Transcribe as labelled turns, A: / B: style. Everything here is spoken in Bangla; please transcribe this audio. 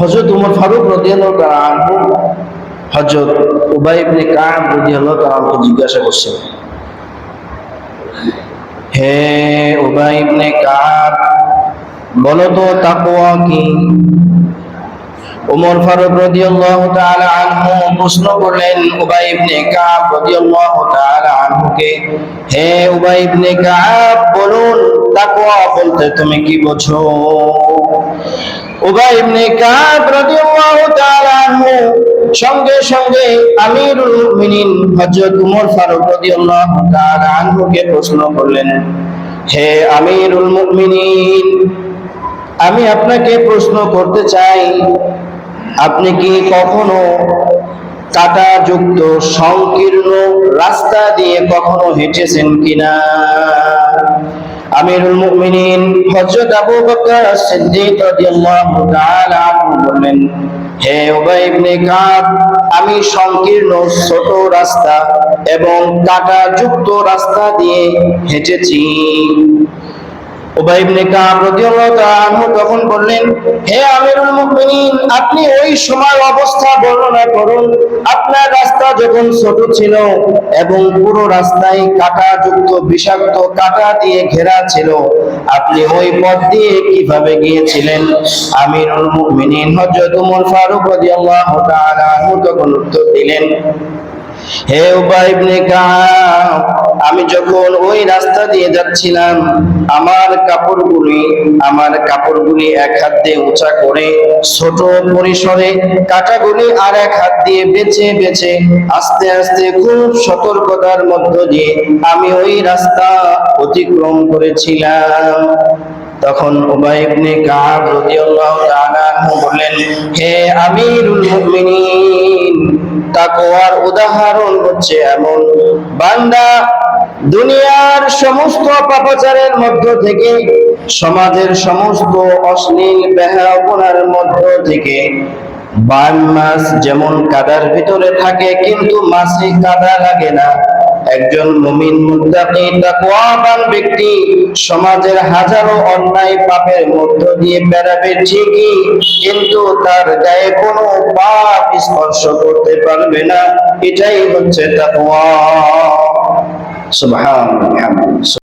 A: হযরত ওমর ফারুক রাদিয়াল্লাহু তাআলা আনহু হযরত উবাই ইবনে কাব রাদিয়াল্লাহু তাআলা আনহু জিজ্ঞাসা করছেন, হে উবাই ইবনে কাব, বলো তো তাকওয়া কি? ওমর ফারুক রাদিয়াল্লাহু তাআলা আনহু প্রশ্ন করলেন উবাই ইবনে কাব রাদিয়াল্লাহু তাআলা আনহুকে, হে উবাই ইবনে কাব, বলুন তাকওয়া বলতে তুমি কি বোঝো? উবাই ইবনে কাব রাদিয়াল্লাহু তাআলা আনহু সঙ্গে সঙ্গে আমিরুল মুমিনিন হযরত ওমর ফারুক রাদিয়াল্লাহু তাআলা আনহুকে প্রশ্ন করলেন, হে আমিরুল মুমিনিন, আমি আপনাকে প্রশ্ন করতে চাই, আপনি কি কখনো কাঁটাযুক্ত সংকীর্ণ রাস্তা দিয়ে কখনো হেঁটেছেন কিনা? আমিরুল মুমিনিন হযরত আবু বকর as-সিদ্দিক রাদিয়াল্লাহু তাআলা আনহু বললেন, হে উবাই ইবনে কাব, আমি সংকীর্ণ ছোট রাস্তা এবং কাঁটাযুক্ত রাস্তা দিয়ে হেঁটেছি। উবাই ইবনে কাব রাদিয়াল্লাহু তাআলা আনহু তখন বললেন, হে আমিরুল মুমিনিন, আপনি ওই সময় অবস্থা বর্ণনা করুন, আপনার রাস্তা যখন ছোট ছিল এবং পুরো রাস্তায় কাঁটাযুক্ত বিষাক্ত কাঁটা দিয়ে ঘেরা ছিল, আপনি ওই পথ দিয়ে কিভাবে গিয়েছিলেন? আমিরুল মুমিনিন হযরত ওমর ফারুক রাদিয়াল্লাহু তাআলা আনহু তখন উত্তর দিলেন, হে উবাই ইবনে কাব, আমি যখন ওই রাস্তা দিয়ে যাচ্ছিলাম, আমার কাপড়গুলি এক হাত দিয়ে উঁচা করে ছোট পরিসরে, কাঁটাগুলি আর এক হাত দিয়ে বেছে বেছে আস্তে আস্তে খুব সতর্কতার মধ্য দিয়ে আমি ওই রাস্তা অতিক্রম করেছিলাম। তখন উবাই ইবনে কাব রাদিয়াল্লাহু তাআলা আনহু বললেন, হে আমিরুল মুমিনিন, তাকওয়ার উদাহরণ হচ্ছে এমন বান্দা দুনিয়ার সমস্ত পাপাচারের মধ্য থেকে, সমাজের সমস্ত অশ্লীল বেহায়াপনার মধ্য থেকে, মাছ যেমন কাদার ভিতরে থাকে কিন্তু মাছে কাদা লাগে না, একজন মুমিন মুত্তাকি তাকওয়াবান ব্যক্তি সমাজের হাজারো অন্যায় পাপের মধ্য দিয়ে বেড়াবে ঠিকই, কিন্তু তার গায়ে কোনো পাপ স্পর্শ করতে পারবে না। এটাই হচ্ছে তাকওয়া। সুবহানাল্লাহ।